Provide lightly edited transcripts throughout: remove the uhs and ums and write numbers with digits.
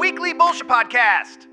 weekly bullshit podcast.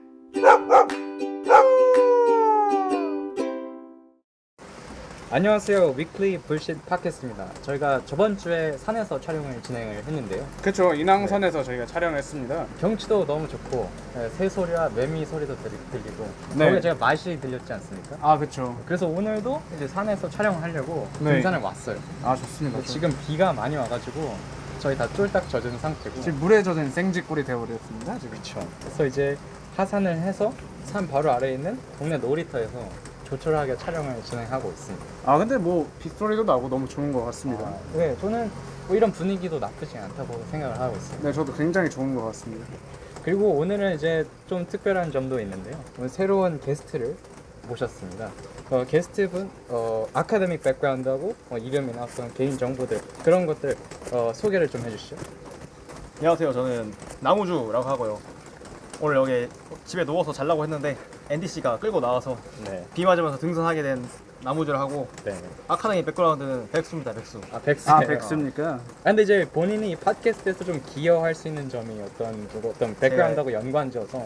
안녕하세요. 위클리 불쉿 팟캐스트입니다. 저희가 저번 주에 산에서 촬영을 진행을 했는데요. 그렇죠. 인왕산에서 저희가 촬영했습니다. 경치도 너무 좋고 새소리와 매미 소리도 들리고 네. 거기에 제가 맛이 들렸지 않습니까? 아, 그렇죠. 그래서 오늘도 이제 산에서 촬영을 하려고 네. 등산을 왔어요. 아, 좋습니다. 근데 지금 비가 많이 와가지고 저희 다 쫄딱 젖은 상태고 지금 물에 젖은 생쥐꼴이 되어버렸습니다. 지금. 그렇죠. 그래서 이제 하산을 해서 산 바로 아래에 있는 동네 놀이터에서 조촐하게 촬영을 진행하고 있습니다. 아, 근데 뭐 빗소리도 나고 너무 좋은 것 같습니다. 네, 저는 뭐 이런 분위기도 나쁘지 않다고 생각을 하고 있습니다. 네, 저도 굉장히 좋은 것 같습니다. 그리고 오늘은 이제 좀 특별한 점도 있는데요. 오늘 새로운 게스트를 모셨습니다. 게스트분 아카데믹 백그라운드하고 이름이나 어떤 개인 정보들 그런 것들 소개를 좀 해주시죠. 안녕하세요. 저는 나무주라고 하고요. 오늘 여기 집에 누워서 자려고 했는데 앤디 씨가 끌고 나와서 네. 비 맞으면서 등산하게 된 나무주를 하고 네. 아카데미 백그라운드는 백수입니다. 백수. 아 백스. 아, 백수입니까? 근데 이제 본인이 이 팟캐스트에서 좀 기여할 수 있는 점이 어떤 백그라운드하고 연관지어서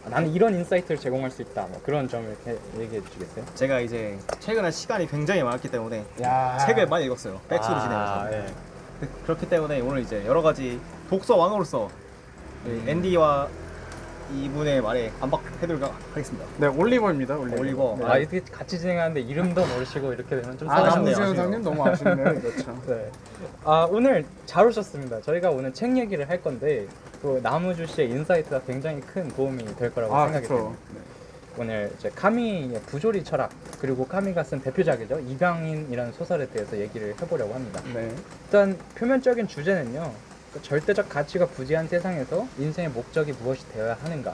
나는 이런 인사이트를 제공할 수 있다. 뭐 그런 점을 얘기해 주시겠어요? 제가 이제 최근에 시간이 굉장히 많았기 때문에 야. 책을 많이 읽었어요. 백수로 지내면서. 네. 그렇기 때문에 오늘 이제 여러 가지 독서 왕으로서 앤디와 이분의 말에 반박해드리도록 하겠습니다. 네, 올리버입니다. 올리버. 아 이렇게 같이 진행하는데 이름도 모르시고 이렇게 되면 좀 아, 서운하네요. 남주현 형님 너무 아쉽네요. 그렇죠. 네. 아 오늘 잘 오셨습니다. 저희가 오늘 책 얘기를 할 건데 또 나무주 씨의 인사이트가 굉장히 큰 도움이 될 거라고 아, 생각이 그렇죠. 듭니다. 오늘 이제 카미의 부조리 철학 그리고 카미가 쓴 대표작이죠 이방인이라는 소설에 대해서 얘기를 해보려고 합니다. 네. 일단 표면적인 주제는요. 절대적 가치가 부재한 세상에서 인생의 목적이 무엇이 되어야 하는가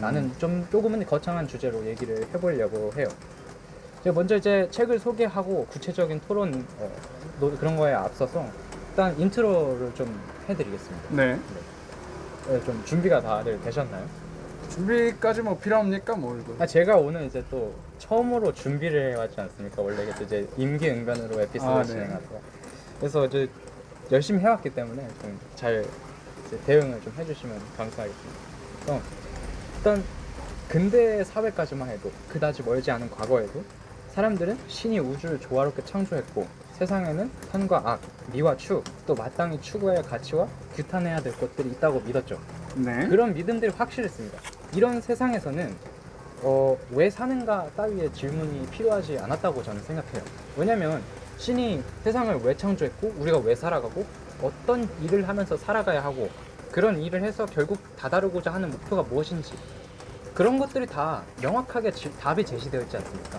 라는 조금은 거창한 주제로 얘기를 해보려고 해요. 제가 먼저 이제 책을 소개하고 구체적인 토론 그런 거에 앞서서 일단 인트로를 좀 해드리겠습니다. 네. 좀 준비가 다들 되셨나요? 준비까지 뭐 필요합니까? 뭐 이거. 제가 오늘 이제 또 처음으로 준비를 해왔지 않습니까? 원래 이제 임기응변으로 에피소드를 네. 진행하고 그래서 이제 열심히 해왔기 때문에 좀 잘 대응을 좀 해주시면 감사하겠습니다. 일단 근대 사회까지만 해도 그다지 멀지 않은 과거에도 사람들은 신이 우주를 조화롭게 창조했고 세상에는 선과 악, 미와 추, 또 마땅히 추구해야 할 가치와 규탄해야 될 것들이 있다고 믿었죠. 네. 그런 믿음들이 확실했습니다. 이런 세상에서는 왜 사는가 따위의 질문이 필요하지 않았다고 저는 생각해요. 왜냐면 신이 세상을 왜 창조했고 우리가 왜 살아가고 어떤 일을 하면서 살아가야 하고 그런 일을 해서 결국 다다르고자 하는 목표가 무엇인지 그런 것들이 다 명확하게 답이 제시되어 있지 않습니까?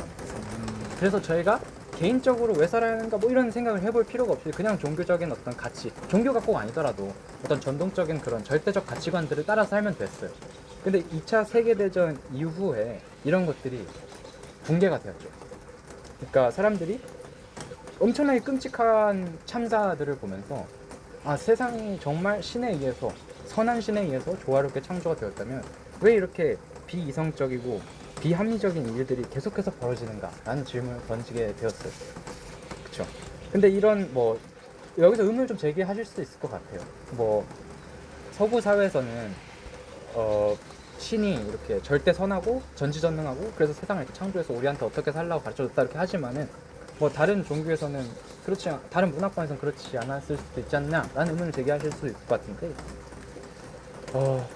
그래서 저희가 개인적으로 왜 살아야 하는가 뭐 이런 생각을 해볼 필요가 없이 그냥 종교적인 어떤 가치, 종교가 꼭 아니더라도 어떤 전통적인 그런 절대적 가치관들을 따라 살면 됐어요. 근데 2차 세계대전 이후에 이런 것들이 붕괴가 되었죠. 그러니까 사람들이 엄청나게 끔찍한 참사들을 보면서 세상이 정말 신에 의해서 선한 신에 의해서 조화롭게 창조가 되었다면 왜 이렇게 비이성적이고 비합리적인 일들이 계속해서 벌어지는가 라는 질문을 던지게 되었어요. 그쵸? 근데 이런 뭐 여기서 의문을 좀 제기하실 수도 있을 것 같아요. 뭐 서구 사회에서는 신이 이렇게 절대 선하고 전지전능하고 그래서 세상을 이렇게 창조해서 우리한테 어떻게 살라고 가르쳐줬다 이렇게 하지만은 뭐 다른 종교에서는 다른 문화권에서는 그렇지 않았을 수도 있지 않냐라는 의문을 제기하실 수 있을 것 같은데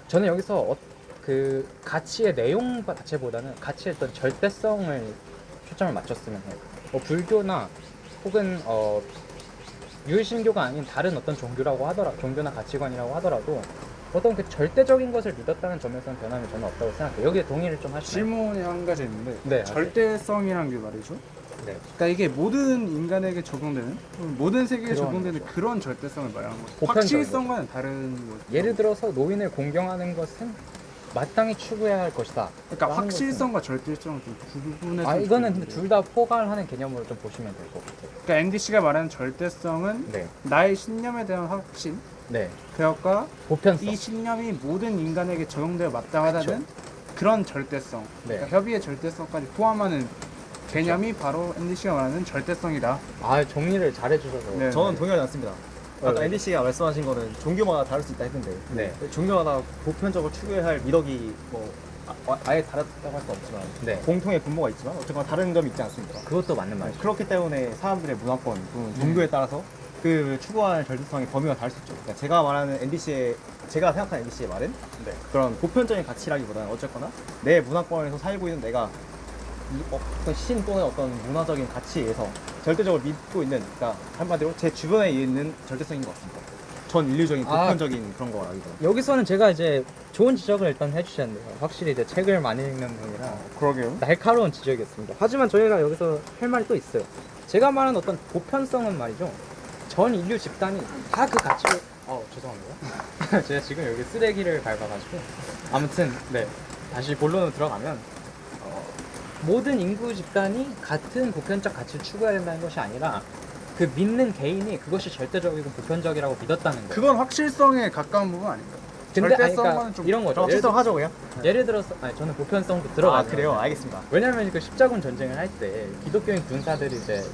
저는 여기서 그 가치의 내용 자체보다는 가치의 어떤 절대성을 초점을 맞췄으면 해요. 불교나 혹은 유일신교가 아닌 다른 어떤 종교나 가치관이라고 하더라도 어떤 그 절대적인 것을 믿었다는 점에서는 변함이 전혀 없다고 생각해요. 여기에 동의를 좀 하시나요? 질문이 한 가지 있는데 네, 절대성이란 게 말이죠. 네. 그러니까 이게 모든 인간에게 적용되는 모든 세계에 그런 적용되는 그런 절대성을 말하는 거죠. 보편적인 확실성과는 다른 거죠. 예를 들어서 노인을 공경하는 것은 마땅히 추구해야 할 것이다. 그러니까 확실성과 절대성을 좀 구분해서 이거는 근데 둘 다 포괄하는 개념으로 좀 보시면 될 것 같아요. 그러니까 앤디 씨가 말하는 절대성은 네. 나의 신념에 대한 확신, 네. 그것과 보편성. 이 신념이 모든 인간에게 적용되어 마땅하다는 그런 절대성, 네. 그러니까 협의의 절대성까지 포함하는 개념이 바로 앤디 씨가 말하는 절대성이다. 정리를 잘 해주셔서. 네. 저는 동의하지 않습니다. 아까 앤디 씨가 말씀하신 거는 종교마다 다를 수 있다 했는데 네. 종교마다 보편적으로 추구해야 할 미덕이 뭐 아예 다르다고 할 수 없지만 네. 공통의 분모가 있지만 어쨌거나 다른 점이 있지 않습니까? 그것도 맞는 말이죠. 그렇기 때문에 사람들의 문화권 또는 종교에 따라서 그 추구하는 절대성의 범위가 다를 수 있죠. 그러니까 제가 말하는 앤디 씨의 제가 생각하는 앤디 씨의 말은 그런 보편적인 가치라기보다는 어쨌거나 내 문화권에서 살고 있는 내가 어떤 신 또는 어떤 문화적인 가치에 의해서 절대적으로 믿고 있는, 그러니까 한마디로 제 주변에 있는 절대성인 것 같습니다. 전 인류적인 보편적인 그런 거라기보다. 여기서는 제가 이제 좋은 지적을 일단 해주셨는데요. 확실히 이제 책을 많이 읽는 분이라 그러게요. 날카로운 지적이었습니다. 하지만 저희가 여기서 할 말이 또 있어요. 제가 말하는 어떤 보편성은 말이죠. 전 인류 집단이 다 그 가치를 죄송합니다. 제가 지금 여기 쓰레기를 밟아가지고 아무튼 네 다시 본론으로 들어가면 모든 인구 집단이 같은 보편적 가치를 추구해야 된다는 것이 아니라 그 믿는 개인이 그것이 절대적이고 보편적이라고 믿었다는 거예요. 그건 확실성에 가까운 부분 아닌가요? 근데 절대성은 그러니까 좀 이런 거죠. 적실성 하죠 그냥? 예를 들어서 저는 보편성도 들어가요. 그래요? 알겠습니다. 왜냐면 그 십자군 전쟁을 할 때 기독교인 군사들이 이제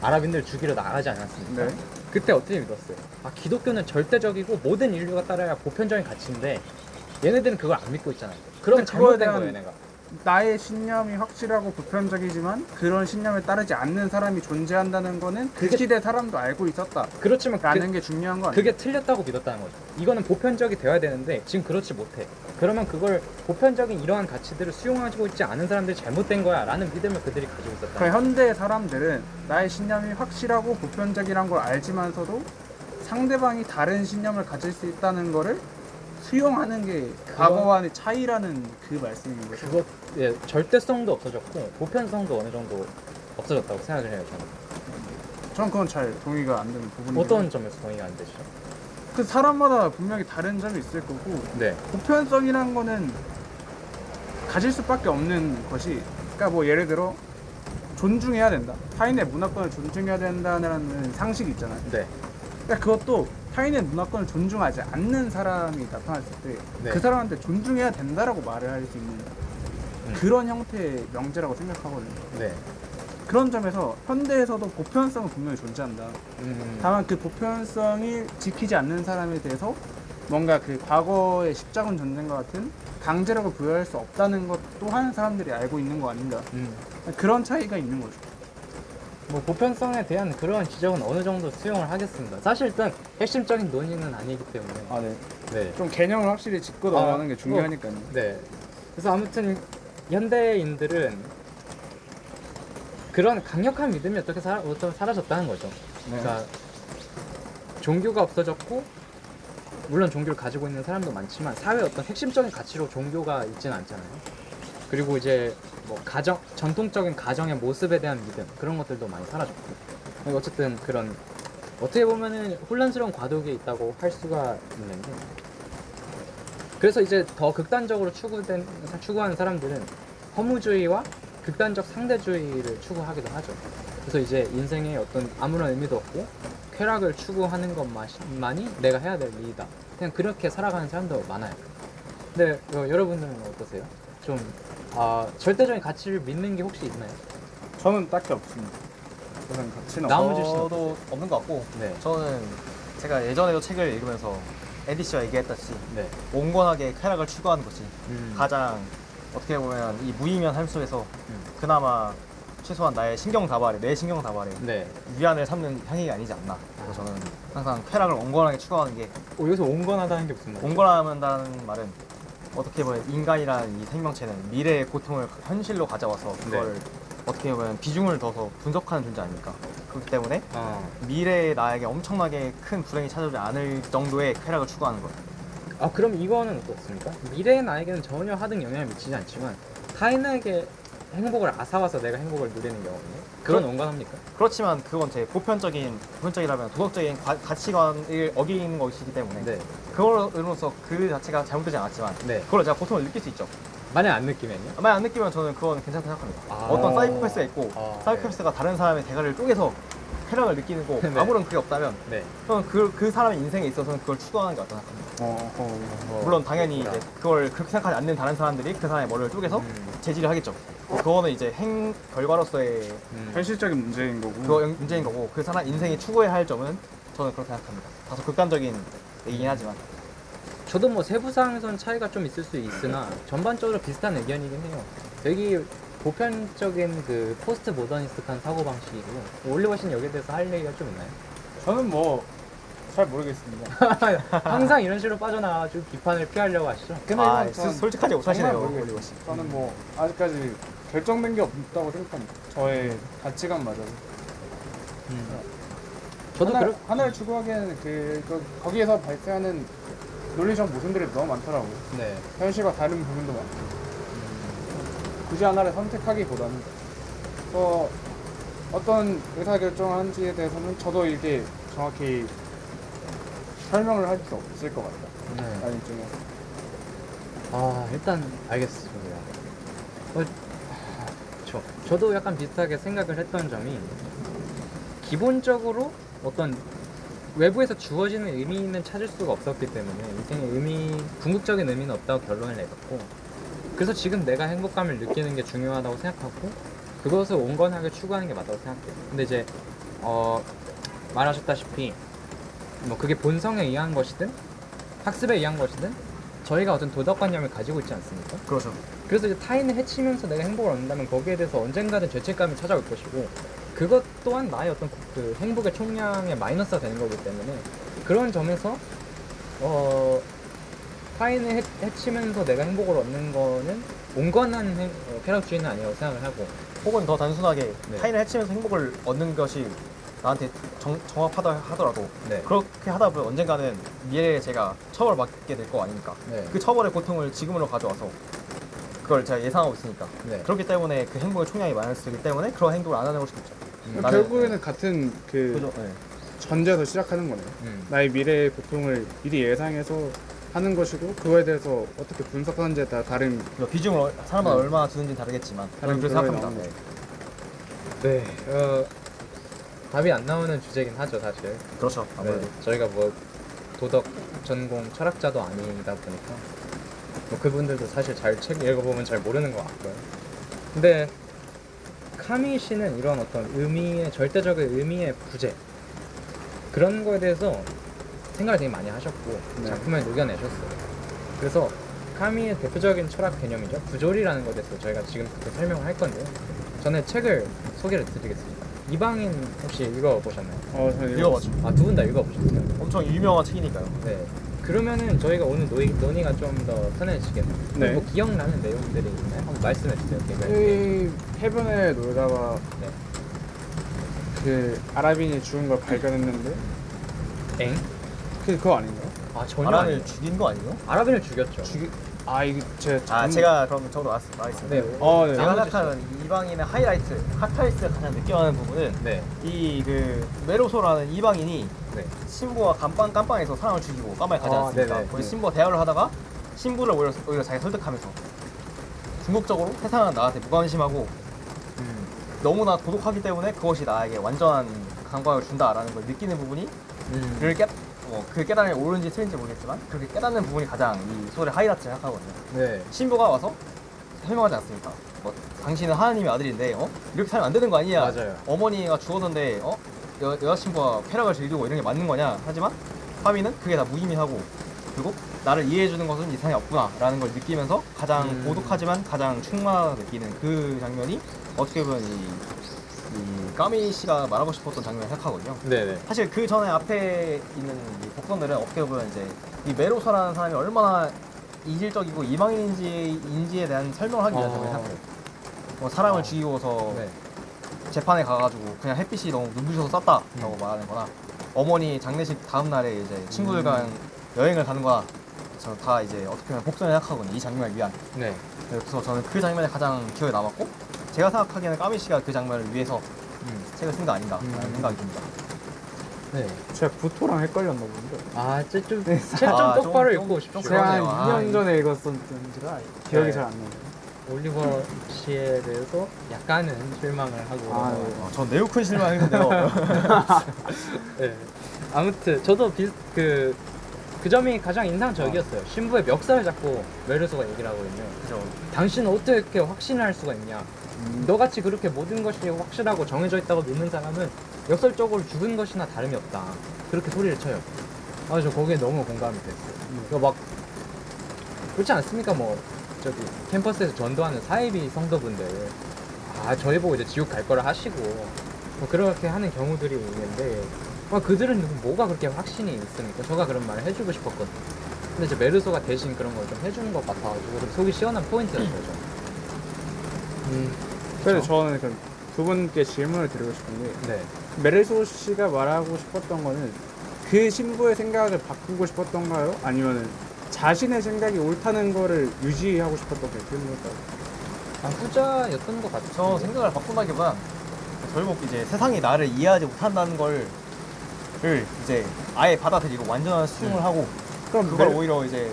아랍인들 죽이러 나가지 않았습니까? 네. 그때 어떻게 믿었어요? 기독교는 절대적이고 모든 인류가 따라야 보편적인 가치인데 얘네들은 그걸 안 믿고 있잖아요. 그럼 근데 그거에 잘못된 대한 거예요, 얘네가. 나의 신념이 확실하고 보편적이지만 그런 신념에 따르지 않는 사람이 존재한다는 거는 그 그게- 시대 사람도 알고 있었다 그렇지만 라는 게 중요한 거 아니에요? 그게 틀렸다고 믿었다는 거죠. 이거는 보편적이 되어야 되는데 지금 그렇지 못해. 그러면 그걸 보편적인 이러한 가치들을 수용하고 있지 않은 사람들이 잘못된 거야 라는 믿음을 그들이 가지고 있었다. 그 현대 사람들은 나의 신념이 확실하고 보편적이란 걸 알지만서도 상대방이 다른 신념을 가질 수 있다는 거를 수용하는 게 과거와의 차이라는 그 말씀인 거죠. 그거 예, 절대성도 없어졌고 보편성도 어느 정도 없어졌다고 생각을 해요. 저는. 전 그건 잘 동의가 안 되는 부분이에요. 어떤 점에서 동의가 안 되시죠? 그 사람마다 분명히 다른 점이 있을 거고 네. 보편성이란 거는 가질 수밖에 없는 것이, 그러니까 뭐 예를 들어 존중해야 된다, 타인의 문화권을 존중해야 된다는 상식이 있잖아요. 네. 그러니까 그것도 타인의 문화권을 존중하지 않는 사람이 나타났을 때 그 네. 사람한테 존중해야 된다라고 말을 할 수 있는 그런 형태의 명제라고 생각하거든요. 네. 그런 점에서 현대에서도 보편성은 분명히 존재한다. 다만 그 보편성이 지키지 않는 사람에 대해서 뭔가 그 과거의 십자군 전쟁과 같은 강제력을 부여할 수 없다는 것 또한 사람들이 알고 있는 거 아닌가. 그런 차이가 있는 거죠. 뭐 보편성에 대한 그런 지적은 어느 정도 수용을 하겠습니다. 사실 일단 핵심적인 논의는 아니기 때문에. 네. 네. 좀 개념을 확실히 짚고 넘어가는 게 중요하니까요. 네. 그래서 아무튼 현대인들은 그런 강력한 믿음이 어떻게 사라졌다는 거죠. 네. 그러니까 종교가 없어졌고, 물론 종교를 가지고 있는 사람도 많지만 사회의 어떤 핵심적인 가치로 종교가 있지는 않잖아요. 그리고 이제 뭐 전통적인 가정의 모습에 대한 믿음, 그런 것들도 많이 사라졌고, 어쨌든 그런 어떻게 보면은 혼란스러운 과도기에 있다고 할 수가 있는데, 그래서 이제 더 극단적으로 추구하는 사람들은 허무주의와 극단적 상대주의를 추구하기도 하죠. 그래서 이제 인생에 어떤 아무런 의미도 없고 쾌락을 추구하는 것만이 내가 해야 될 일이다, 그냥 그렇게 살아가는 사람도 많아요. 근데 여러분들은 어떠세요? 좀 절대적인 가치를 믿는 게 혹시 있나요? 저는 딱히 없습니다. 저는 가치는 나머지 씨는 저도 없는 것 같고, 네. 저는 제가 예전에도 책을 읽으면서 앤디 씨가 얘기했다시피 네. 온건하게 쾌락을 추구하는 것이 가장 어떻게 보면 이 무의미한 삶 속에서 그나마 최소한 나의 신경 다발에, 내 신경 다발에 네. 위안을 삼는 향이가 아니지 않나. 그래서 저는 항상 쾌락을 온건하게 추구하는 게, 여기서 온건하다는 게 무슨 말이에요? 온건하다는 말은 어떻게 보면 인간이라는 이 생명체는 미래의 고통을 현실로 가져와서 그걸 어떻게 보면 비중을 둬서 분석하는 존재 아닙니까? 그렇기 때문에 미래의 나에게 엄청나게 큰 불행이 찾아오지 않을 정도의 쾌락을 추구하는 거예요. 그럼 이거는 어떻습니까? 미래의 나에게는 전혀 하등 영향을 미치지 않지만 타인에게 행복을 앗아와서 내가 행복을 누리는 경우는 그건 온건합니까? 그렇지만 그건 제 보편적이라면 도덕적인 가치관을 어기는 것이기 때문에 네. 그걸로서 그 자체가 잘못되지 않았지만 네. 그걸로 제가 고통을 느낄 수 있죠. 만약 안 느끼면요? 만약 안 느끼면 저는 그건 괜찮다고 생각합니다. 어떤 사이코패스가 있고 사이코패스가 다른 사람의 대가를 쪼개서 쾌락을 느끼는 거 네. 아무런 그게 없다면 네. 저는 그 사람의 인생에 있어서는 그걸 추구하는 게 어떠나 생각합니다. 물론 당연히 이제 그걸 그렇게 생각하지 않는 다른 사람들이 그 사람의 머리를 쪼개서 제지를 하겠죠. 그거는 이제 결과로서의 현실적인 문제인 거고. 그거 문제인 거고, 그 사람 인생이 추구해야 할 점은 저는 그렇게 생각합니다. 다소 극단적인 얘기긴 하지만. 저도 뭐 세부 사항에선 차이가 좀 있을 수 있으나 전반적으로 비슷한 의견이긴 해요. 되게 보편적인 그 포스트 모더니스트한 사고 방식이고 올리버 씨는 여기에 대해서 할 얘기가 좀 있나요? 저는 뭐 잘 모르겠습니다. 항상 이런 식으로 빠져나가지고 비판을 피하려고 하시죠. 근데 아, 이건 전 솔직하지 못하시네요, 정말 올리버 모르겠어요. 씨. 저는 뭐 아직까지 결정된 게 없다고 생각합니다. 저의 가치관마저도. 저도 하나를 추구하기에는 거기에서 발생하는 논리적 모순들이 너무 많더라고요. 네. 현실과 다른 부분도 많고 굳이 하나를 선택하기보다는 어떤 의사결정하는지에 대해서는 저도 이게 정확히 설명을 할 수 없을 것 같다. 네. 라는 입장이어서 일단 알겠습니다. 저도 약간 비슷하게 생각을 했던 점이 기본적으로 어떤 외부에서 주어지는 의미는 찾을 수가 없었기 때문에 인생의 궁극적인 의미는 없다고 결론을 내렸고 그래서 지금 내가 행복감을 느끼는 게 중요하다고 생각하고 그것을 온건하게 추구하는 게 맞다고 생각해요. 근데 이제 말하셨다시피 뭐 그게 본성에 의한 것이든 학습에 의한 것이든 저희가 어떤 도덕관념을 가지고 있지 않습니까? 그렇죠. 그래서 이제 타인을 해치면서 내가 행복을 얻는다면 거기에 대해서 언젠가는 죄책감이 찾아올 것이고 그것 또한 나의 어떤 그 행복의 총량의 마이너스가 되는 거기 때문에 그런 점에서 타인을 해치면서 내가 행복을 얻는 거는 온건한 쾌락주의는 아니라고 생각을 하고 혹은 더 단순하게 네. 타인을 해치면서 행복을 얻는 것이 나한테 정확하다 하더라도 네. 그렇게 하다 보면 언젠가는 미래에 제가 처벌을 받게 될 거 아닙니까? 네. 그 처벌의 고통을 지금으로 가져와서 그걸 제가 예상하고 있으니까 네. 그렇기 때문에 그 행복의 총량이 마이너스이기 때문에 그런 행동을 안 하는 것이겠죠. 결국에는 같은 그죠? 네. 전제에서 시작하는 거네요. 음. 나의 미래의 고통을 미리 예상해서 하는 것이고 그거에 대해서 어떻게 분석하는지에 따라 다른 그죠. 비중을 사람마다 네. 얼마나 두는지는 다르겠지만 다른 저는 그렇게 결론이 생각합니다. 나오는 네. 답이 안 나오는 주제긴 하죠 사실. 그렇죠. 아무래도. 네, 저희가 뭐 도덕 전공 철학자도 아니다 보니까 뭐 그분들도 사실 잘 책 읽어보면 잘 모르는 것 같고요. 근데 카미 씨는 이런 어떤 절대적인 의미의 부재 그런 거에 대해서 생각을 되게 많이 하셨고 네. 작품에 녹여내셨어요. 그래서 카미의 대표적인 철학 개념이죠. 부조리라는 것에 대해서 저희가 지금부터 설명을 할 건데요. 전에 책을 소개를 드리겠습니다. 이방인 혹시 읽어보셨나요? 저는 읽어봤죠. 두 분 다 읽어보셨어요? 엄청 유명한 책이니까요. 네. 그러면은 저희가 오늘 논의가 좀 더 편해지겠네요. 네. 뭐 기억나는 내용들이 있나요? 한번 말씀해 주세요. 이 해변에 놀다가 네. 그 아랍인이 죽은 걸 발견했는데 엥? 그거 아닌가요? 전혀 아랍을 아니에요. 죽인 거 아니에요? 아랍인을 죽였죠. 이거 제가 제가 그럼 저도 말했습니다. 네. 네. 제가 나눠주시죠. 생각하는 이방인의 핫하이스가 가장 느껴하는 부분은 네. 이 메로소라는 이방인이 네. 신부와 깜빵에서 사람을 죽이고 깜빵에 가지 않습니까? 네네. 거기 신부와 대화를 하다가 신부를 오히려 자기 설득하면서 궁극적으로 세상은 나한테 무관심하고 너무나 고독하기 때문에 그것이 나에게 완전한 감각을 준다라는 걸 느끼는 부분이 그 깨달음이 옳은지 틀린지 모르겠지만 그렇게 깨닫는 부분이 가장 이 소설의 하이라이트 생각하거든요. 네. 신부가 와서 설명하지 않습니까? 당신은 하나님의 아들인데 이렇게 살면 안 되는 거 아니냐? 맞아요. 어머니가 죽었는데 여자친구가 쾌락을 즐기고 이런 게 맞는 거냐? 하지만 파미는 그게 다 무의미하고 그리고 나를 이해해주는 것은 이상이 없구나라는 걸 느끼면서 가장 고독하지만 가장 충만하게 느끼는 그 장면이 어떻게 보면 이 까미 씨가 말하고 싶었던 장면을 생각하거든요. 네네. 사실 그 전에 앞에 있는 이 복선들은 어떻게 보면 이제 이 메로서라는 사람이 얼마나 이질적이고 이방인인지에 대한 설명을 하기 위해서 생각해요. 사람을 죽이고서 네. 재판에 가가지고 그냥 햇빛이 너무 눈부셔서 쐈다라고 말하는 거나 어머니 장례식 다음 날에 이제 친구들과 여행을 가는 거나 저 다 이제 어떻게 보면 복선을 생각하거든요. 이 장면을 위한. 네. 그래서 저는 그 장면이 가장 기억에 남았고 제가 생각하기에는 까미 씨가 그 장면을 위해서 책을 쓴 거 아닌가라는 생각이 듭니다. 네. 제가 부토랑 헷갈렸나 본데 책 좀 똑바로 좀 읽고 오십시오. 제가 한 그러네요. 2년 전에 읽었었는지라 기억이 네. 잘 안 나요. 올리버 씨에 대해서 약간은 실망을 하고 전 매우 큰 실망했는데요. 네. 아무튼 저도 그 점이 가장 인상적이었어요. 신부의 멱살을 잡고 메르소가 얘기를 하거든요. 그죠. 당신은 어떻게 확신을 할 수가 있냐? 너같이 그렇게 모든 것이 확실하고 정해져 있다고 믿는 사람은 역설적으로 죽은 것이나 다름이 없다. 그렇게 소리를 쳐요. 아, 저 거기에 너무 공감이 됐어요. 그거 막 그렇지 않습니까? 뭐 저기 캠퍼스에서 전도하는 사이비 성도분들, 아, 저희 보고 이제 지옥 갈 거라 하시고 뭐 그렇게 하는 경우들이 있는데, 그들은 뭐가 그렇게 확신이 있습니까? 저가 그런 말을 해주고 싶었거든요. 근데 이제 메르소가 대신 그런 걸 좀 해주는 것 같아가지고 좀 속이 시원한 포인트였어요. 그래서 저는 두 분께 질문을 드리고 싶은 게, 네. 메르소 씨가 말하고 싶었던 거는 그 신부의 생각을 바꾸고 싶었던가요? 아니면은 자신의 생각이 옳다는 거를 유지하고 싶었던 게 질문일까요? 후자였던 것 같죠. 저 생각을 바꾼다기보단 결국 이제 세상이 나를 이해하지 못한다는 걸 이제 아예 받아들이고 완전한 수용을 하고 그럼 그걸 오히려 이제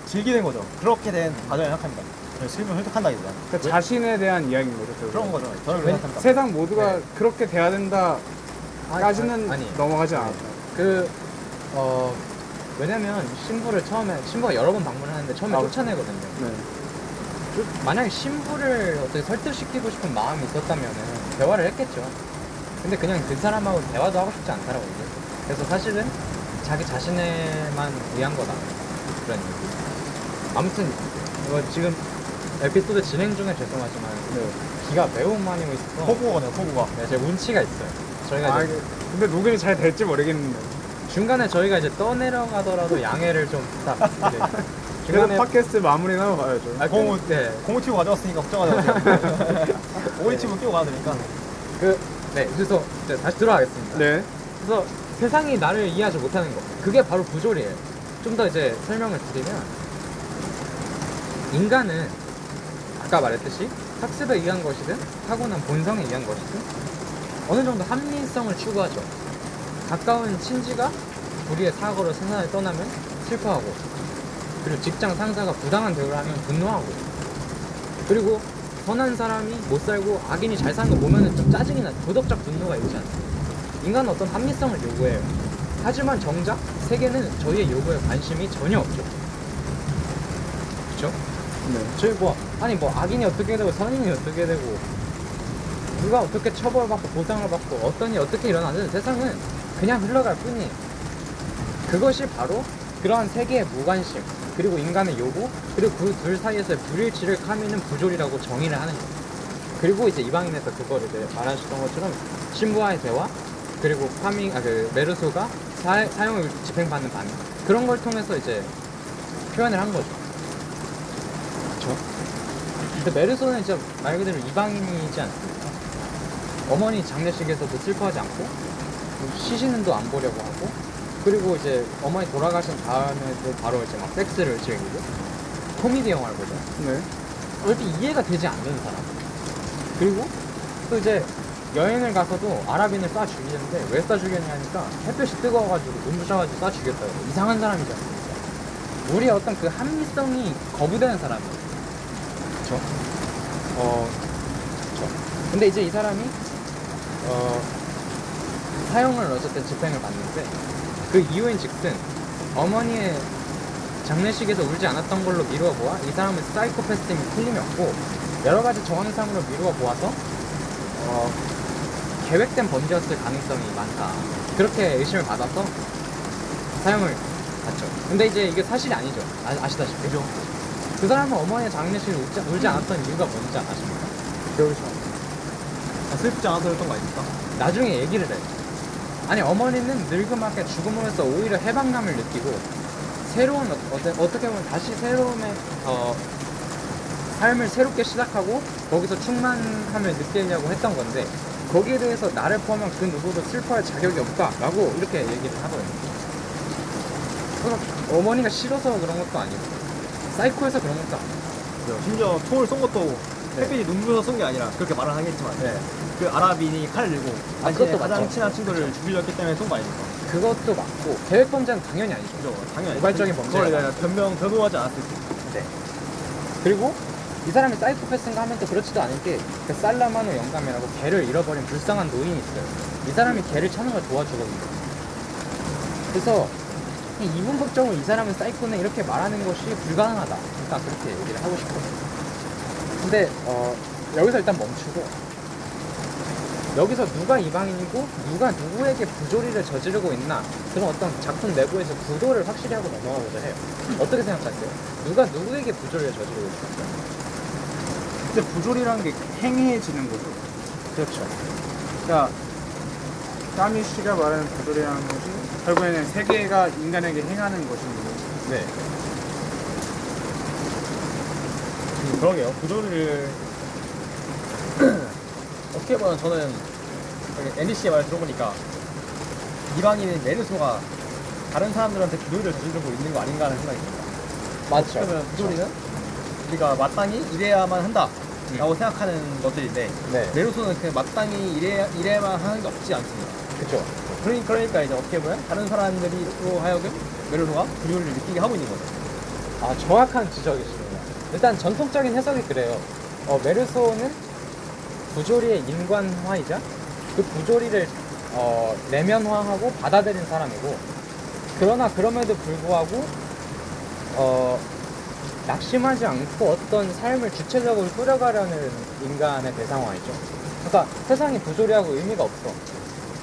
즐기는 거죠. 그렇게 된 과정을 생각합니다. 설명을 획득한다기보다 그러니까 자신에 대한 이야기인 거죠. 그런 거죠. 저는 그렇게 생각합니다. 세상 모두가 네. 그렇게 돼야 된다까지는 아니. 넘어가지 않았다. 왜냐면 신부가 여러 번 방문을 하는데 처음에 아, 쫓아내거든요. 네. 만약에 신부를 어떻게 설득시키고 싶은 마음이 있었다면 대화를 했겠죠. 근데 그냥 그 사람하고 대화도 하고 싶지 않다라고 얘기해요. 그래서 사실은 자기 자신에만 위한 거다, 그런 얘기. 아무튼 지금 에피소드 진행 중에 죄송하지만 비가 매우 많이 오고 있어서 포구거든요, 포구가. 네, 제 운치가 있어요. 저희가 이제 근데 녹음이 잘 될지 모르겠는데. 중간에 저희가 이제 떠내려가더라도 양해를 좀 부탁드려요. 그래서 팟캐스트 마무리는 하고 가야죠. 공우 튀고 가져왔으니까 걱정하지 마세요. 오이 튀고 끼고 가야 되니까. 그래서 이제 다시 들어가겠습니다. 네. 그래서 세상이 나를 이해하지 못하는 거, 그게 바로 부조리예요. 좀 더 이제 설명을 드리면, 인간은 아까 말했듯이 학습에 의한 것이든 타고난 본성에 의한 것이든 어느 정도 합리성을 추구하죠. 가까운 친지가 우리의 사고로 세상을 떠나면 슬퍼하고, 그리고 직장 상사가 부당한 대우를 하면 분노하고, 그리고 선한 사람이 못 살고 악인이 잘 사는 거 보면 좀 짜증이 나, 도덕적 분노가 있지 않습니까? 인간은 어떤 합리성을 요구해요. 하지만 정작 세계는 저희의 요구에 관심이 전혀 없죠. 그렇죠? 네. 저희 악인이 어떻게 되고 선인이 어떻게 되고 누가 어떻게 처벌받고 보상을 받고 어떤 일이 어떻게 일어나든 세상은 그냥 흘러갈 뿐이에요. 그것이 바로 그러한 세계의 무관심, 그리고 인간의 요구, 그리고 그 둘 사이에서의 불일치를 카미는 부조리라고 정의를 하는 거예요. 그리고 이제 이방인에서 그거를 이제 말하셨던 것처럼 신부와의 대화, 그리고 메르소가 사형을 집행받는 반응, 그런 걸 통해서 이제 표현을 한 거죠. 그렇죠? 근데 메르소는 이제 말 그대로 이방인이지 않습니까? 어머니 장례식에서도 슬퍼하지 않고 시신도 안 보려고 하고, 그리고 이제 어머니 돌아가신 다음에도 바로 이제 막 섹스를 즐기고 코미디 영화를 보죠. 네. 얼핏 이해가 되지 않는 사람. 그리고 또 이제 여행을 가서도 아랍인을 쏴 죽이는데 왜 쏴 죽였냐니까 햇볕이 뜨거워가지고 눈부셔가지고 쏴 죽였다고. 이상한 사람이지 않습니까? 우리의 어떤 그 합리성이 거부되는 사람이에요. 그쵸? 그쵸. 근데 이제 이 사람이 사형을 어쨌든 집행을 받는데, 그 이유인 즉슨 어머니의 장례식에서 울지 않았던 걸로 미루어 보아 이 사람은 사이코패스임이 틀림이 없고, 여러 가지 정황상으로 미루어 보아서 계획된 범죄였을 가능성이 많다, 그렇게 의심을 받아서 사형을 받죠. 근데 이제 이게 사실이 아니죠. 아시다시피. 그죠? 그 사람은 어머니의 장례식을 울지 않았던 이유가 뭔지 아십니까? 배우셔. 슬프지 않아서 그랬던 거 아닙니까? 나중에 얘기를 해요. 아니, 어머니는 늙음하게 죽음으로써 오히려 해방감을 느끼고 새로운 어떻게 보면 다시 새로움의 삶을 새롭게 시작하고 거기서 충만함을 느끼려고 했던 건데, 거기에 대해서 나를 포함한 그 누구도 슬퍼할 자격이 없다라고 이렇게 얘기를 하거든요. 그러니까 어머니가 싫어서 그런 것도 아니고 사이코에서 그런 것도 아니고. 심지어 총을 쏜 것도 햇빛이 눈부셔서 쏜 게 아니라 그렇게 말을 하겠지만 그 아랍인이 칼을 들고 그것도 가장 맞죠. 친한 친구를 죽이려기 때문에 쏜 거 아닙니까? 그것도 맞고 계획 범죄는 당연히 아니죠. 그죠? 당연히 우발적인 범죄가 그걸 변호하지 않았을 때. 네. 그리고 이 사람이 사이코패스인가 하면 또 그렇지도 않은 게, 그 살라마노 영감이라고 개를 잃어버린 불쌍한 노인이 있어요. 이 사람이 개를 찾는 걸 도와주거든요. 그래서 이분법적으로 이 사람은 사이코네 이렇게 말하는 것이 불가능하다. 일단 그렇게 얘기를 하고 싶어요. 근데 여기서 일단 멈추고 여기서 누가 이방인이고 누가 누구에게 부조리를 저지르고 있나 그런 어떤 작품 내부에서 구도를 확실히 하고 넘어가고자 해요. 어떻게 생각하세요? 누가 누구에게 부조리를 저지르고 있을까요? 근데 부조리라는 게 행해지는 거죠. 그렇죠. 그러니까 까미 씨가 말하는 부조리라는 것이 결국에는 세계가 인간에게 행하는 것입니다. 네. 그러게요. 구조를 어떻게 보면 저는 NDC의 말을 들어보니까 이방인인 메르소가 다른 사람들한테 부조리를 저지르고 있는 거 아닌가 하는 생각이 듭니다. 맞죠. 그러면 부조리는 우리가 마땅히 이래야만 한다 라고 생각하는 것들인데 네. 메르소는 그 마땅히 이래야만 하는 게 없지 않습니다. 그렇죠. 그러니까 이제 어떻게 보면 다른 사람들이로 하여금 메르소가 부조리를 느끼게 하고 있는 거죠. 아, 정확한 지적이십니다. 일단 전통적인 해석이 그래요. 메르소는 부조리의 인간화이자 그 부조리를 내면화하고 받아들인 사람이고, 그러나 그럼에도 불구하고 낙심하지 않고 어떤 삶을 주체적으로 꾸려가려는 인간의 대상화이죠. 그러니까 세상이 부조리하고 의미가 없어.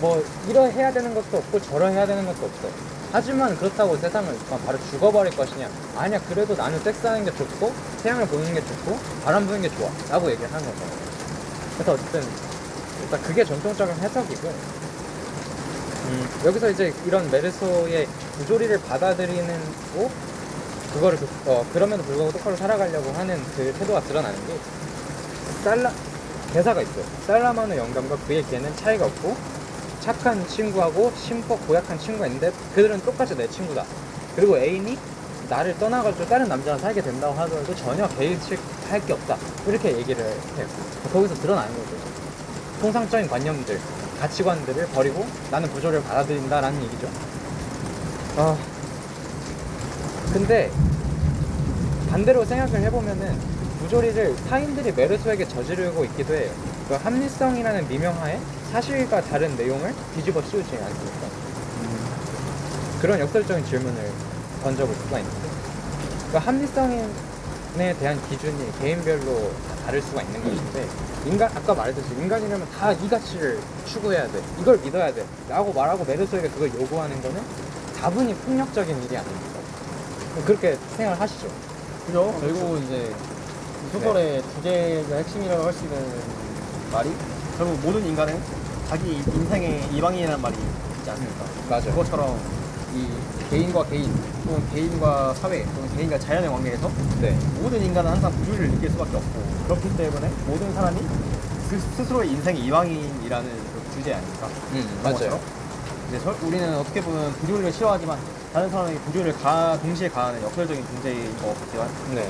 뭐 이러해야 되는 것도 없고 저러해야 되는 것도 없어. 하지만 그렇다고 세상을 바로 죽어버릴 것이냐? 아니야, 그래도 나는 섹스하는 게 좋고 태양을 보는 게 좋고 바람 부는 게 좋아 라고 얘기를 하는 거죠. 그래서 어쨌든 일단 그게 전통적인 해석이고, 여기서 이제 이런 메르소의 부조리를 받아들이는 거, 그거를 그럼에도 불구하고 똑바로 살아가려고 하는 그 태도가 드러나는 게 대사가 있어요. 살라마노 영감과 그의 개는 차이가 없고 착한 친구하고 심퍽 고약한 친구가 있는데 그들은 똑같이 내 친구다. 그리고 애인이 나를 떠나가지고 다른 남자랑 살게 된다고 하더라도 전혀 개의치할 게 없다. 이렇게 얘기를 해요. 거기서 드러나는 거죠. 통상적인 관념들, 가치관들을 버리고 나는 부조리를 받아들인다라는 얘기죠. 근데 반대로 생각을 해보면은 부조리를 타인들이 메르소에게 저지르고 있기도 해요. 그 합리성이라는 미명하에 사실과 다른 내용을 뒤집어 씌우지 않습니까? 그런 역설적인 질문을 던져볼 수가 있는데, 그 합리성에 대한 기준이 개인별로 다 다를 수가 있는 것인데, 아까 말했듯이 인간이라면 다 이 가치를 추구해야 돼, 이걸 믿어야 돼 라고 말하고 메르소에게 그걸 요구하는 거는 다분히 폭력적인 일이 아닙니까? 그렇게 생각을 하시죠? 그죠? 결국 이제 이 소설의 주제가 핵심이라고 할 수 있는 말이 결국 모든 인간은 자기 인생의 이방인이라는 말이 있지 않습니까? 맞아요. 그것처럼 이 개인과 개인 또는 개인과 사회 또는 개인과 자연의 관계에서 네. 모든 인간은 항상 부조리를 느낄 수밖에 없고, 그렇기 때문에 모든 사람이 스스로의 인생의 이방인이라는 그 주제 아닙니까? 맞아요. 근데 우리는 어떻게 보면 부조리를 싫어하지만 다른 사람에게 부조리를 동시에 가하는 역설적인 존재인 것 같기도 합니다.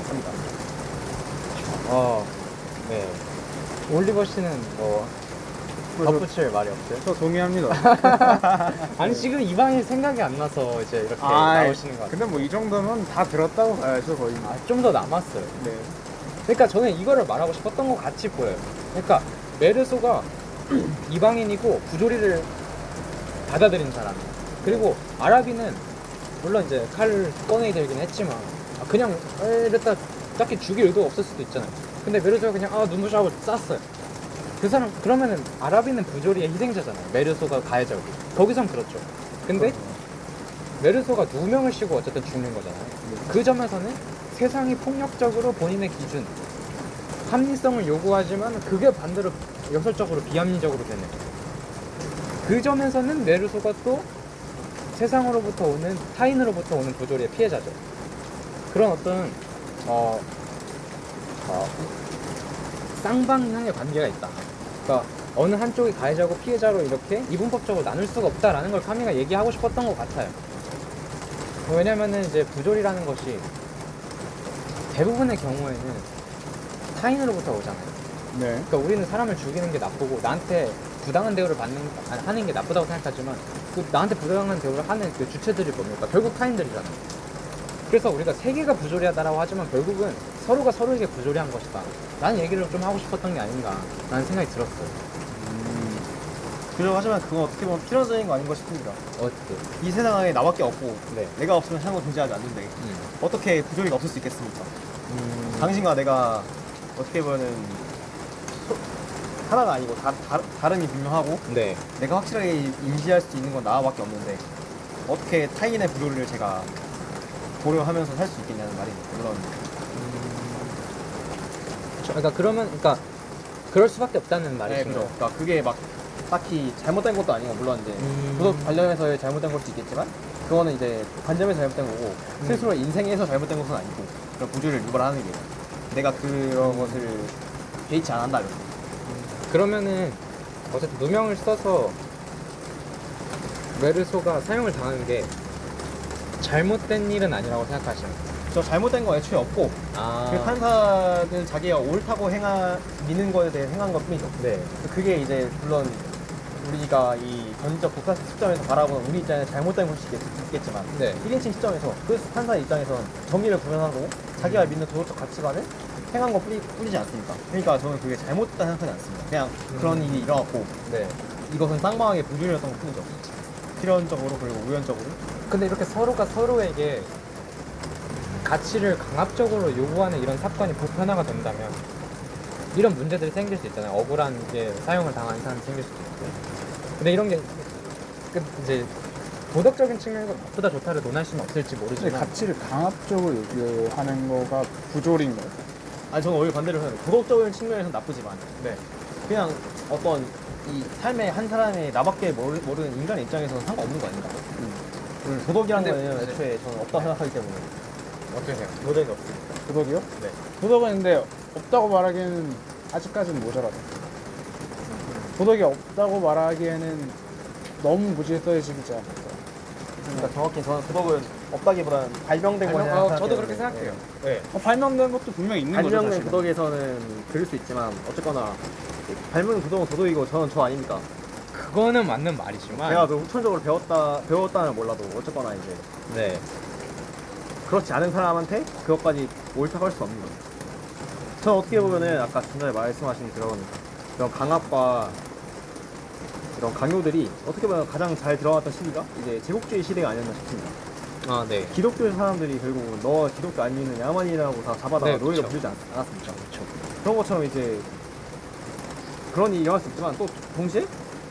네. 올리버 씨는 뭐 덧붙일 말이 없어요? 저 동의합니다. 아니 지금 이방인 생각이 안 나서 이제 이렇게 나오시는 것 같아요. 근데 뭐 이 정도면 다 들었다고 봐야죠, 거의. 좀 더 남았어요. 네. 그러니까 저는 이거를 말하고 싶었던 것 같이 보여요. 그러니까 메르소가 이방인이고 부조리를 받아들인 사람이에요. 그리고 아라비는 물론 이제 칼을 꺼내야 되긴 했지만 그냥 이랬다 딱히 죽일 의도 없을 수도 있잖아요. 근데 메르소가 그냥 눈부셔하고 쐈어요. 그 사람 그러면은 아라비는 부조리의 희생자잖아요. 메르소가 가해자고. 거기선 그렇죠. 근데 메르소가 누명을 씌고 어쨌든 죽는 거잖아요. 그 점에서는 세상이 폭력적으로 본인의 기준, 합리성을 요구하지만 그게 반대로 역설적으로 비합리적으로 되는, 그 점에서는 메르소가 또 세상으로부터 오는, 타인으로부터 오는 부조리의 피해자죠. 그런 어떤 쌍방향의 관계가 있다. 그러니까 어느 한쪽이 가해자고 피해자로 이렇게 이분법적으로 나눌 수가 없다라는 걸 카미가 얘기하고 싶었던 것 같아요. 왜냐면은 이제 부조리라는 것이 대부분의 경우에는 타인으로부터 오잖아요. 네. 그러니까 우리는 사람을 죽이는 게 나쁘고 나한테 부당한 대우를 하는 게 나쁘다고 생각하지만 그 나한테 부당한 대우를 하는 그 주체들이 뭡니까? 결국 타인들이잖아요. 그래서 우리가 세계가 부조리하다라고 하지만 결국은 서로가 서로에게 부조리한 것이다 라는 얘기를 좀 하고 싶었던 게 아닌가 라는 생각이 들었어요. 그죠. 하지만 그건 어떻게 보면 필연적인 거 아닌가 싶습니다. 어떻게? 이 세상에 나밖에 없고 네. 내가 없으면 세상은 존재하지 않는데 어떻게 부조리가 없을 수 있겠습니까? 당신과 내가 어떻게 보면은 하나가 아니고 다름이 분명하고 네. 내가 확실하게 인지할 수 있는 건 나밖에 없는데 어떻게 타인의 부조리를 제가 고려하면서 살 수 있겠냐는 말입니다. 물론 그러니까 그러니까 그럴 수밖에 없다는 말이죠. 네, 그죠. 그러니까 그게 막 딱히 잘못된 것도 아니고 물론 이제 도덕 관련해서의 잘못된 걸 수 있겠지만 그거는 이제 관점에서 잘못된 거고 스스로 인생에서 잘못된 것은 아니고 그런 부조리를 유발하는 게 내가 그런 것을 개의치 않는다면 그러면은 어쨌든 누명을 써서 메르소가 사형을 당한 게 잘못된 일은 아니라고 생각하시나요? 저 잘못된 거 애초에 없고 그 판사는 자기가 옳다고 믿는 거에 대해 행한 것 뿐이죠. 네. 그게 이제 물론 우리가 이 전적 독자적 시점에서 바라보는 우리 입장에 잘못된 걸 수도 있겠지만 네. 1인칭 시점에서 그 판사의 입장에서는 정의를 구현하고 자기가 믿는 도덕적 가치관을 행한 것 뿐이지 않습니까? 그러니까 저는 그게 잘못됐다 생각하지 않습니다. 그냥 그런 일이 일어났고 네. 이것은 쌍방향의 부조리였던 것 뿐이죠. 필연적으로 그리고 우연적으로. 근데 이렇게 서로가 서로에게 가치를 강압적으로 요구하는 이런 사건이 보편화가 된다면 이런 문제들이 생길 수 있잖아요. 억울한 게 사형을 당한 사람이 생길 수도 있고. 근데 이런 게 이제 도덕적인 측면에서 나쁘다 좋다를 논할 수는 없을지 근데 모르지만 가치를 강압적으로 요구하는 거가 부조리인 거예요. 아니 저는 오히려 반대로 생각해요. 도덕적인 측면에서는 나쁘지만 네. 그냥 어떤 이 삶의 한 사람의 나밖에 모르는 인간의 입장에서는 상관없는 거 아닌가? 도덕이라는 근데- 거는 애초에 저는 없다고 생각하기 때문에 어떻게 생각해요? 도덕이 없습니다. 도덕이요? 네. 도덕은 근데 없다고 말하기에는 아직까지는 모자라다. 도덕이 없다고 말하기에는 너무 무질서해지지 않을까. 그러니까 정확히 저는 도덕은 없다기보다는 발명된 거냐 저도 생각해요. 그렇게 생각해요. 네. 네. 발명된 것도 분명히 있는 거죠. 발명된 사실은. 도덕에서는 그럴 수 있지만 어쨌거나 발명된 도덕은 도덕이고 저는 저 아닙니까? 그거는 맞는 말이지만 제가 그 후천적으로 배웠다는 몰라도 어쨌거나 이제 네. 그렇지 않은 사람한테 그것까지 옳다고 할 수 없는 거죠. 저는 어떻게 보면은 아까 중간에 말씀하신 그런 강압과 이런 강요들이 어떻게 보면 가장 잘 들어갔던 시기가 이제 제국주의 시대가 아니었나 싶습니다. 아, 네. 기독교 사람들이 결국 너 기독교 안 믿는 야만이라고 다 잡아다가 네, 노예로 그쵸. 부르지 않았습니까? 그렇죠. 그런 것처럼 이제 그런 일이 일어날 수 있지만 또 동시에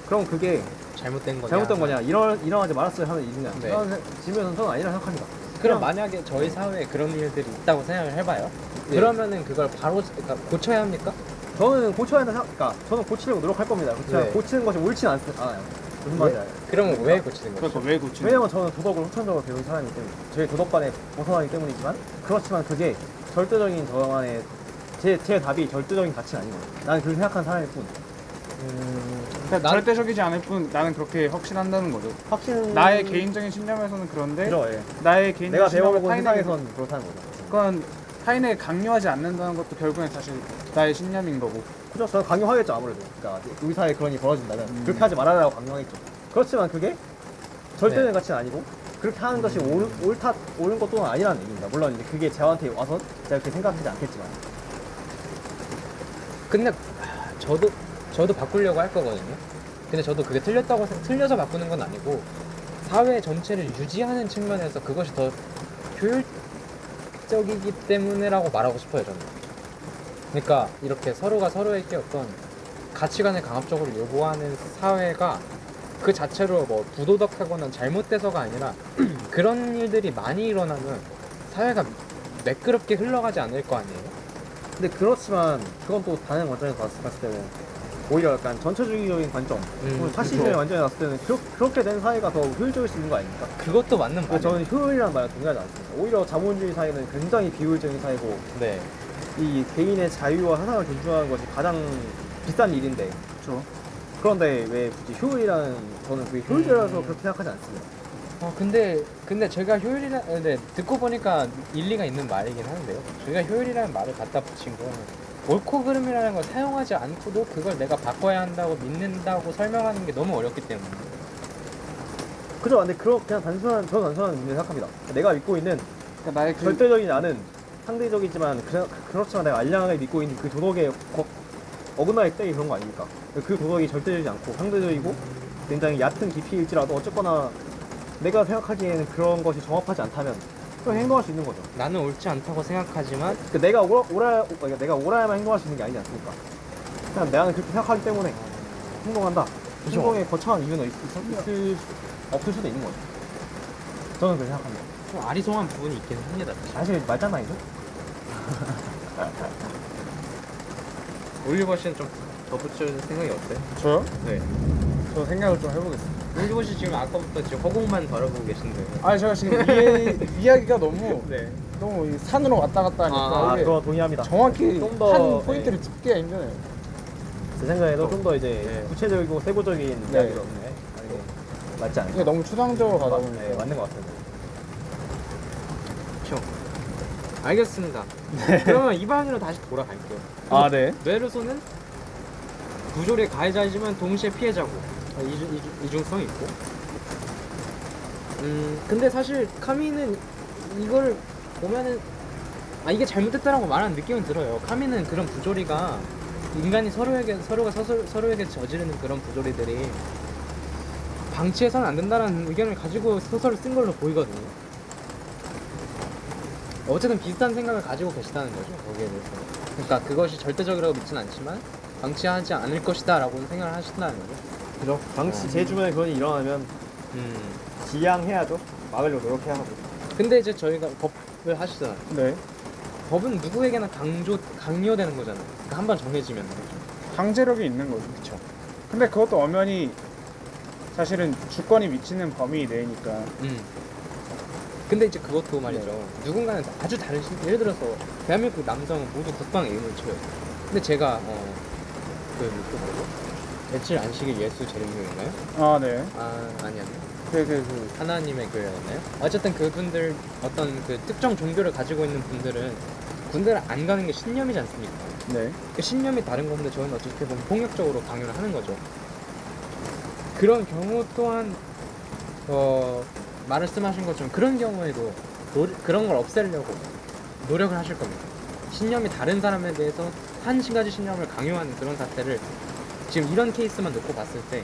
그럼 그게 잘못된 거냐? 잘못된 거냐 일어나지 말았어야 하는 일이냐 네. 이런 질문에서는 저는 아니라 생각합니다. 그럼 그냥 만약에 저희 사회에 그런 일들이 있다고 생각을 해봐요. 네. 그러면은 그걸 바로 그러니까 고쳐야 합니까? 저는 고쳐야 한다 그러니까 저는 고치려고 노력할 겁니다. 그렇지만 네. 고치는 것이 옳지는 않아요. 무슨 말인지 알아요? 그러면 왜 고치는 거죠? 그러니까 왜 고치는 왜냐면 저는 도덕을 후천적으로 배운 사람이기 때문에 저의 도덕관에 벗어나기 때문이지만 그렇지만 그게 절대적인 저만의 제 답이 절대적인 가치는 아닌 거예요. 나는 그렇게 생각하는 사람일 뿐. 그러니까 절대적이지 않을 뿐 나는 그렇게 확신한다는 거죠. 확신 나의 개인적인 신념에서는 그런데 그죠, 예. 나의 개인적인 내가 신념을 배워본 타인에게 세상에선 그렇다는 거죠. 그건 타인에게 강요하지 않는다는 것도 결국엔 사실 나의 신념인 거고. 그죠? 저는 강요하겠죠 아무래도. 그러니까 우리 사회에 그런 일이 벌어진다면 그렇게 하지 말아라고 강요하겠죠. 그렇지만 그게 절대적인 가치는 아니고 그렇게 하는 것이 옳은 것 또한 아니라는 얘기입니다. 물론 이제 그게 저한테 와서 제가 그렇게 생각하지 않겠지만. 근데 저도 바꾸려고 할 거거든요. 근데 저도 그게 틀려서 바꾸는 건 아니고 사회 전체를 유지하는 측면에서 그것이 더 효율적이기 때문에라고 말하고 싶어요, 저는. 그러니까 이렇게 서로가 서로에게 어떤 가치관을 강압적으로 요구하는 사회가 그 자체로 뭐 부도덕하거나 잘못돼서가 아니라 그런 일들이 많이 일어나면 사회가 매끄럽게 흘러가지 않을 거 아니에요? 근데 그렇지만 그건 또 다른 관점에서 봤을 때는 오히려 약간 전체주의적인 관점, 파시즘의 그쵸. 관점에 봤을 때는 그렇게 된 사회가 더 효율적일 수 있는 거 아닙니까? 그것도 맞는 그래서 말이에요. 저는 효율이라는 말에 동의하지 않습니다. 오히려 자본주의 사회는 굉장히 비효율적인 사회고 네. 이 개인의 자유와 사상을 존중하는 것이 가장 비싼 일인데 그렇죠. 그런데 왜 굳이 효율이라는 저는 그게 효율이라서 그렇게 생각하지 않습니다. 근데 제가 근데 듣고 보니까 일리가 있는 말이긴 한데요. 제가 효율이라는 말을 갖다 붙인 건 옳고 그름이라는 걸 사용하지 않고도 그걸 내가 바꿔야 한다고 믿는다고 설명하는 게 너무 어렵기 때문에. 그죠? 근데 그냥 저는 단순한 문제 생각합니다. 내가 믿고 있는 그러니까 나의 절대적인 나는 상대적이지만 그렇지만 내가 알량하게 믿고 있는 그 도덕의 어긋나기 때문에 그런 거 아닙니까? 그 도덕이 절대적이지 않고 상대적이고 굉장히 얕은 깊이일지라도 어쨌거나 내가 생각하기에는 그런 것이 정확하지 않다면 그냥 행동할 수 있는 거죠. 나는 옳지 않다고 생각하지만 그러니까 내가 그러니까 내가 옳아야만 행동할 수 있는 게 아니지 않습니까? 그냥 나는 그렇게 생각하기 때문에 행동한다. 그죠. 행동에 거창한 이유는 없을 수도 있는 거죠. 저는 그렇게 생각합니다. 좀 아리송한 부분이 있긴 합니다. 사실 말장난이죠? 올리버 씨는 좀 덧붙일 생각이 어때요? 저요? 네. 저 생각을 좀 해보겠습니다. 올리버 씨 지금 아까부터 지금 허공만 바라보고 계신데. 아니 제가 지금 이야기가 너무 네. 너무 이 산으로 왔다 갔다 하니까 이게 그거 동의합니다. 정확히 좀 더, 한 포인트를 짚기가 힘드네요. 제 생각에도 좀 더 이제 네. 구체적이고 세부적인 네. 이야기가 없네. 아니, 맞지 않을까? 이게 너무 추상적으로 가다 보니까 네, 맞는 것 같아요. 그렇죠. 알겠습니다. 그러면 이 방으로 다시 돌아갈게요. 아 네. 뇌르소는 부조리의 가해자이지만 동시에 피해자고 이중성이 있고. 근데 사실 카미는 이걸 보면은 이게 잘못됐다라고 말하는 느낌은 들어요. 카미는 그런 부조리가 인간이 서로에게 저지르는 그런 부조리들이 방치해서는 안 된다는 의견을 가지고 소설을 쓴 걸로 보이거든요. 어쨌든 비슷한 생각을 가지고 계시다는 거죠, 거기에 대해서. 그러니까 그것이 절대적이라고 믿진 않지만 방치하지 않을 것이다 라고 생각을 하신다는 거죠. 그죠? 방치 제 주변에 그런 일이 일어나면 지양해야죠. 막으려고 노력해야 하고. 근데 이제 저희가 법을 하시잖아요. 네. 법은 누구에게나 강요되는 거잖아요. 그러니까 한번 정해지면 거죠. 강제력이 있는 거죠. 그렇죠. 근데 그것도 엄연히 사실은 주권이 미치는 범위 내니까. 근데 이제 그것도 말이죠. 누군가는 아주 다른 예를 들어서 대한민국 남성은 모두 국방에 의무를 쳐요. 근데 제가 그 뭐죠? 며칠 안식일 예수 재림교인가요? 아 네. 아니야. 그 하나님의 교회였나요? 어쨌든 그분들 어떤 그 특정 종교를 가지고 있는 분들은 군대를 안 가는 게 신념이지 않습니까? 네. 그 신념이 다른 건데 저희는 어떻게 보면 폭력적으로 강요를 하는 거죠. 그런 경우 또한 말씀하신 것처럼 그런 경우에도 그런 걸 없애려고 노력을 하실 겁니다. 신념이 다른 사람에 대해서 한 가지 신념을 강요하는 그런 사태를 지금 이런 케이스만 놓고 봤을 때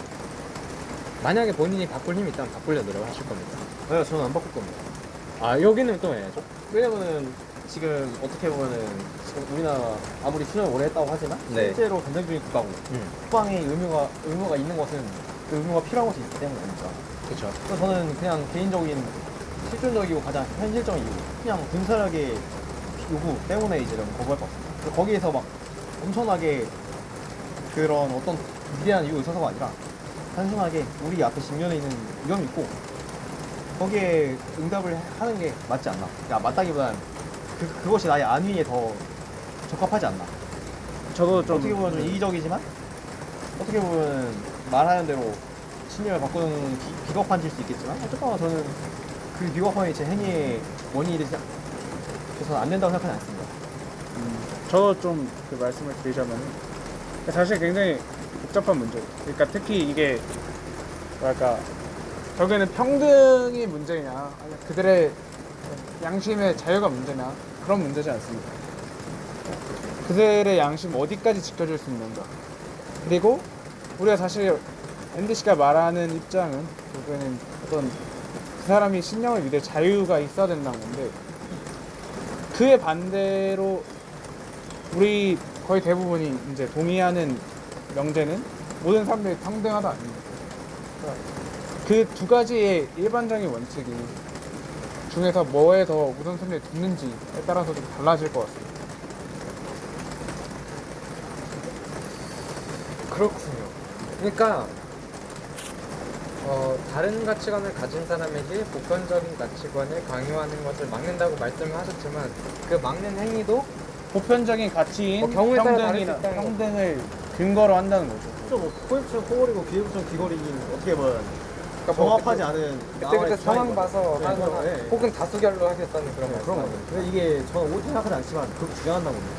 만약에 본인이 바꿀 힘이 있다면 바꾸려 노력을 하실 겁니다. 아니요, 저는 안 바꿀 겁니다. 여기는 또 해야죠. 왜냐면은 지금 어떻게 보면은 지금 우리나라 아무리 수련을 오래 했다고 하지만 네. 실제로 전쟁 중인 국가고 국방의 의무가 있는 것은 그 의무가 필요한 것이 있기 때문이니까. 그렇죠. 그래서 저는 그냥 개인적인 실존적이고 가장 현실적인 이유, 그냥 군사력의 요구 때문에 이제 좀 거부할 것 같습니다. 그래서 거기에서 막 엄청나게 그런 어떤 위대한 이유가 있어서가 아니라 단순하게 우리 앞에 직면해 있는 위험이 있고 거기에 응답을 하는 게 맞지 않나. 그러니까 맞다기보다는 그것이 나의 안위에 더 적합하지 않나. 저도 좀 어떻게 보면 좀 이기적이지만 어떻게 보면 말하는 대로 신념을 바꾸는 비겁한 질 수 있겠지만 어쨌거나 저는 그 비겁함이 제 행위의 원인이 돼서는 안 된다고 생각하지 않습니다. 저도 좀 그 말씀을 드리자면 사실 굉장히 복잡한 문제예요. 그러니까 특히 이게 뭐랄까 결국에는 평등이 문제냐 아니면 그들의 양심의 자유가 문제냐 그런 문제지 않습니다. 그들의 양심 어디까지 지켜줄 수 있는가. 그리고 우리가 사실 NDC가 말하는 입장은 결국에는 어떤 그 사람이 신념을 믿을 자유가 있어야 된다는 건데 그에 반대로 우리 거의 대부분이 이제 동의하는 명제는 모든 사람들이 평등하다 아닙니까? 그 두 가지의 일반적인 원칙이 중에서 뭐에 더 우선순위를 두는지에 따라서 좀 달라질 것 같습니다. 그렇군요. 그러니까 다른 가치관을 가진 사람에게 보편적인 가치관을 강요하는 것을 막는다고 말씀을 하셨지만 그 막는 행위도 보편적인 가치인 경우에 따라 다를 수 평등이나 있다는 거. 평등을 근거로 한다는 거죠. 또 뭐 코에 붙이면 코골이고 귀에 붙이면 귀걸이긴 어떻게 보면 정확하지 않은 그때 상황 봐서 네, 하거나 네. 혹은 다수결로 하겠다는 그런 그런 말씀. 거죠. 근데 이게 저는 옳게 생각하지 않지만 그렇게 주장한다는 거예요.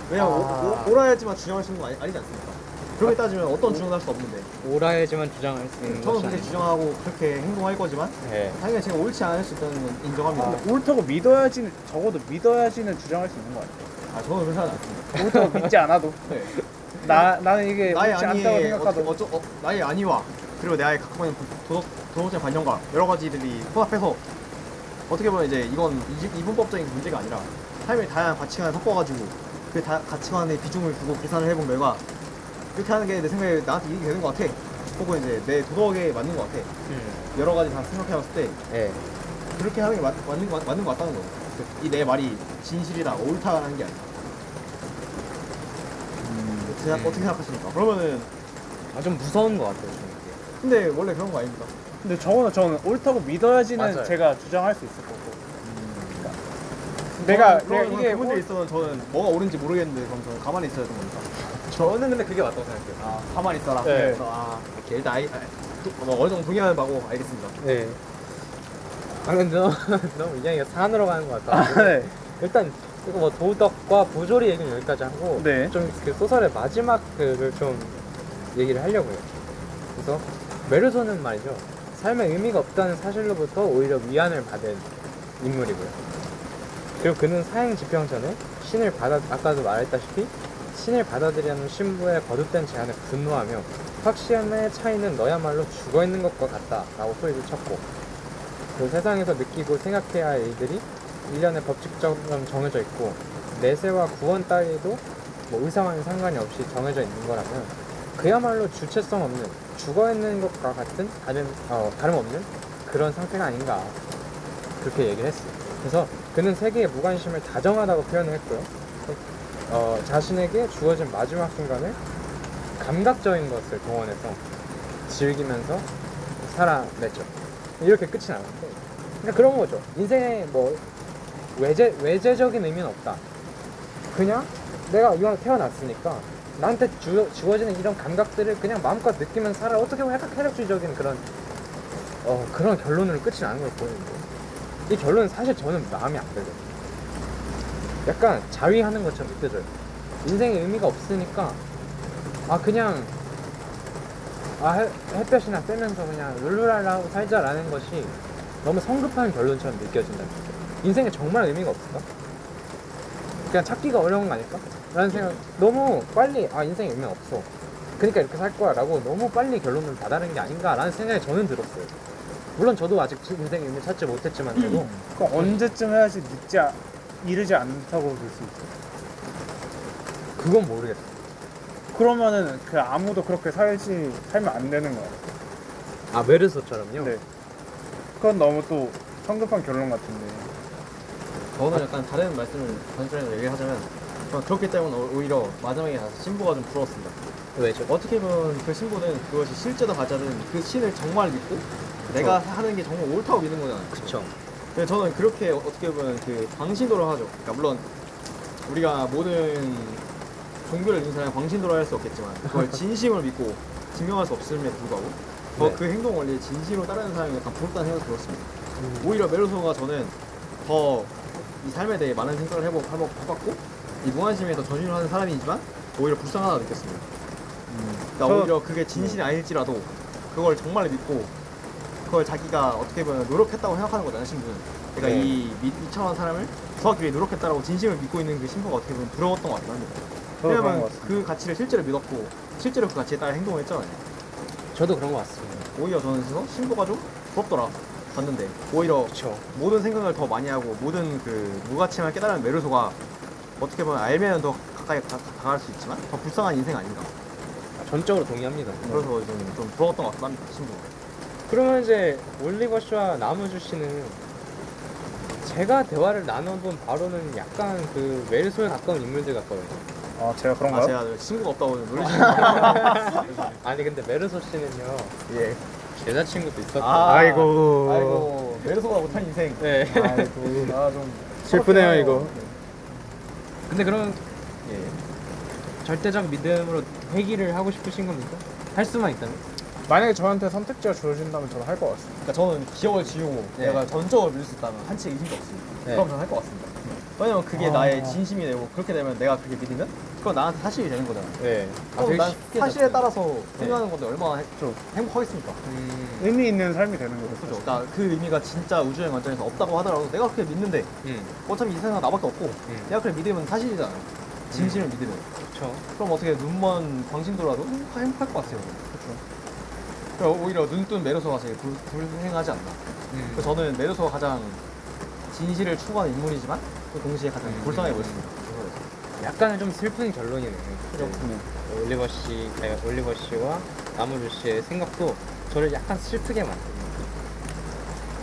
왜냐면 아. 옳아야지만 주장할 수 있는 건 아니지 않습니까? 그렇게 따지면 어떤 주장도 할 수 없는데 오라야지만 주장할 수 있는 저는 것이 그렇게 아니고. 주장하고 그렇게 행동할 거지만 네. 당연히 제가 옳지 않을 수 있다는 건 인정합니다. 옳다고 믿어야지는 적어도 믿어야지는 주장할 수 있는 거 같아요. 저는 그렇게 생각하지 않습니다. 옳다고 믿지 않아도. 네. 나는 이게 나의 옳지 않다고 아니의 생각하도 나의 아니와 그리고 나의 갖고 있는 도덕적 관념과 여러 가지들이 혼합해서 어떻게 보면 이제 이건 이분법적인 문제가 아니라 삶의 다양한 가치관을 섞어가지고 그 가치관의 비중을 두고 계산을 해본 결과 이렇게 하는 게 내 생각에 나한테 이익이 되는 것 같아. 혹은 이제 내 도덕에 맞는 것 같아. 여러 가지 다 생각해봤을 때 예. 그렇게 하는 게 맞는 것 같다는 거죠. 이 내 말이 진실이다, 옳다는 게 아니라. 어떻게 생각하십니까? 그러면은 좀 무서운 것 같아요. 저는. 근데 원래 그런 거 아닙니까? 근데 저는 옳다고 믿어야지는 맞아요. 제가 주장할 수 있을 거고. 내가 이게 그 문제에 있어서 저는 뭐가 옳은지 모르겠는데 그럼 저는 가만히 있어야 되는 겁니까? 저는 근데 그게 맞다고 생각해요. 아 가만히 있어라. 네. 그래서 이렇게 일단 어느 정도 동의하는 바고 알겠습니다. 네. 아 근데 너무 이야기가 산으로 가는 것 같아. 네. 일단 이거 뭐 도덕과 부조리 얘기는 여기까지 하고 네. 좀 그 소설의 마지막 글을 좀 얘기를 하려고요. 그래서 메르소는 말이죠. 삶에 의미가 없다는 사실로부터 오히려 위안을 받은 인물이고요. 그리고 그는 사형 집행 전에 아까도 말했다시피 신을 받아들이려는 신부의 거듭된 제안에 분노하며 확신의 차이는 너야말로 죽어있는 것과 같다 라고 소리를 쳤고 그 세상에서 느끼고 생각해야 할 일들이 일련의 법칙처럼 정해져 있고 내세와 구원 따위도 뭐 의상과는 상관이 없이 정해져 있는 거라면 그야말로 주체성 없는 죽어있는 것과 같은 다름없는 그런 상태가 아닌가 그렇게 얘기를 했어요. 그래서 그는 세계의 무관심을 다정하다고 표현을 했고요. 자신에게 주어진 마지막 순간을 감각적인 것을 동원해서 즐기면서 살아냈죠. 이렇게 끝이 나는데 그냥 그런 거죠. 인생에 뭐 외제적인 의미는 없다. 그냥 내가 이왕 태어났으니까 나한테 주어지는 이런 감각들을 그냥 마음껏 느끼면서 살아. 어떻게 보면 약간 쾌락주의적인 그런 결론으로 끝이 나는 걸 보이는데 이 결론은 사실 저는 마음에 안 들거든요. 약간 자위하는 것처럼 느껴져요. 인생에 의미가 없으니까 그냥 햇볕이나 쐬면서 그냥 룰루랄라 하고 살자라는 것이 너무 성급한 결론처럼 느껴진다는 거죠. 인생에 정말 의미가 없을까? 그냥 찾기가 어려운 거 아닐까? 라는 생각. 너무 빨리 인생에 의미가 없어. 그러니까 이렇게 살 거야 라고 너무 빨리 결론을 다다른 게 아닌가 라는 생각이 저는 들었어요. 물론 저도 아직 인생의 의미를 찾지 못했지만 저도 그럼 언제쯤 해야지 이르지 않다고 볼 수 있어? 그건 모르겠어. 그러면은 그 아무도 그렇게 살면 안 되는 거야. 메르소처럼요? 네. 그건 너무 또 성급한 결론 같은데. 저는 약간 다른 말씀을 단순히 얘기하자면 저는 그렇기 때문에 오히려 마지막에 가서 신부가 좀 부러웠습니다. 왜죠? 어떻게 보면 그 신부는 그것이 실제로 가짜는 그 신을 정말 믿고 내가 하는 게 정말 옳다고 믿는 거잖아요. 그쵸. 근데 저는 그렇게 어떻게 보면 그 광신도를 하죠. 그러니까 물론 우리가 모든 종교를 믿는 사람이 광신도를 할 수 없겠지만 그걸 진심을 믿고 증명할 수 없음에도 불구하고 그 행동 원리에 진심으로 따르는 사람이 약간 부럽다는 생각이 들었습니다. 오히려 메르소가 저는 더 이 삶에 대해 많은 생각을 해봤고 이 무관심에 더 전신을 하는 사람이지만 오히려 불쌍하다고 느꼈습니다. 그러니까 오히려 그게 진실이 아닐지라도 그걸 정말 믿고 그걸 자기가 어떻게 보면 노력했다고 생각하는 거잖아요, 신부는. 그러니까 이 미천한 사람을 구하기 위해 노력했다라고 진심을 믿고 있는 그 신부가 어떻게 보면 부러웠던 것 같긴 합니다. 왜냐면 그 가치를 실제로 믿었고 실제로 그 가치에 따라 행동을 했잖아요. 저도 그런 것 같습니다. 오히려 저는 그래서 신부가 좀 부럽더라 봤는데 오히려 그쵸. 모든 생각을 더 많이 하고 모든 그 무가치함을 깨달은 메르소가 어떻게 보면 알면 더 가까이 다가갈 수 있지만 더 불쌍한 인생 아닌가. 전적으로 동의합니다. 그래서 좀 부러웠던 것 같습니다, 신부가. 그러면 이제 올리버 씨와 나무주 씨는 제가 대화를 나눠본 바로는 약간 그 메르소에 가까운 인물들 같거든요. 제가 그런가요? 제가 친구가 없다고 놀리시는 거 아니 근데 메르소 씨는요. 예. 여자친구도 있었고. 아이고 메르소가 못한 인생. 네. 아이고 좀 슬프네요 이거. 근데 그럼 예. 절대적 믿음으로 회귀를 하고 싶으신 겁니까? 할 수만 있다면? 만약에 저한테 선택지가 주어진다면 저는 할 것 같습니다. 그러니까 저는 기억을 지우고 네. 내가 전적으로 믿을 수 있다면 한치 의심도 없습니다. 네. 그럼 저는 할 것 같습니다. 왜냐면 그게 나의 진심이 되고 그렇게 되면 내가 그렇게 믿으면 그건 나한테 사실이 되는 거잖아요. 네. 그럼 난 사실에 따라서 네. 행동하는 건데 얼마나 좀 행복하겠습니까? 의미 있는 삶이 되는 거죠. 그죠? 그러니까 그 의미가 진짜 우주의 관점에서 없다고 하더라도 내가 그렇게 믿는데 어차피 이 세상에 나밖에 없고 내가 그렇게 믿으면 사실이잖아요. 진심을 믿으면. 그렇죠. 그럼 어떻게 눈먼 광신도라도 행복할 것 같아요. 그렇죠. 오히려 눈 뜬 메르소가 제일 불행하지 않나. 그래서 저는 메르소가 가장 진실을 추구하는 인물이지만 또 동시에 가장 불쌍해 보였습니다. 약간은 좀 슬픈 결론이네요. 그렇군요. 올리버 씨와 나무주 씨의 생각도 저를 약간 슬프게 만듭니다.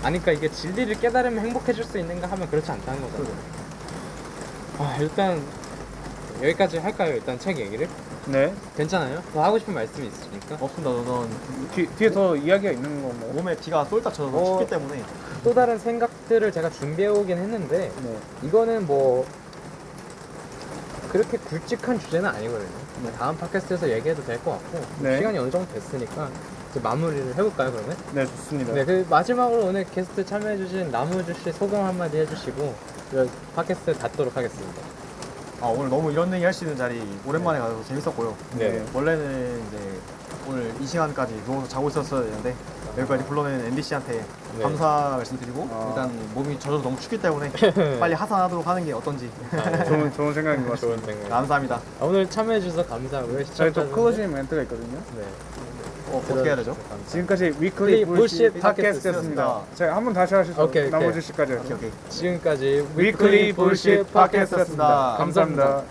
아니, 그러니까 이게 진리를 깨달으면 행복해질 수 있는가 하면 그렇지 않다는 거잖아요. 일단 여기까지 할까요? 일단 책 얘기를? 네. 괜찮아요? 더 하고 싶은 말씀이 있으십니까? 없습니다. 저는 뒤에 더 이야기가 있는 건가요? 몸에 비가 쏠딱 쳐서 춥기 때문에 또 다른 생각들을 제가 준비해 오긴 했는데 네. 이거는 뭐 그렇게 굵직한 주제는 아니거든요. 다음 팟캐스트에서 얘기해도 될 것 같고 네. 시간이 어느 정도 됐으니까 이제 마무리를 해볼까요 그러면? 네, 좋습니다. 네, 그 마지막으로 오늘 게스트 참여해주신 나무주 씨 소감 한마디 해주시고 팟캐스트 닫도록 하겠습니다. 오늘 너무 이런 얘기 할 수 있는 자리 오랜만에 가서 재밌었고요. 네. 원래는 이제 오늘 이 시간까지 누워서 자고 있었어야 되는데 여기까지 불러낸 앤디 씨한테 네. 감사 말씀드리고 일단 몸이 젖어서 너무 춥기 때문에 빨리 하산하도록 하는 게 어떤지 좋은 생각인 것 같습니다. 좋은 생각. 감사합니다. 오늘 참여해주셔서 감사하고요. 저희 또 시청자분들. 클로징 멘트가 있거든요. 네. 어떻게 해야 되죠? 감사합니다. 지금까지 위클리 불씨 불씨 팟캐스트였습니다. 팟캐스트였습니다. 자, 한번 다시 하시죠. 오케이. 나머지 씨까지. 오케이. 지금까지 위클리 불씨 팟캐스트였습니다. 감사합니다. 감사합니다.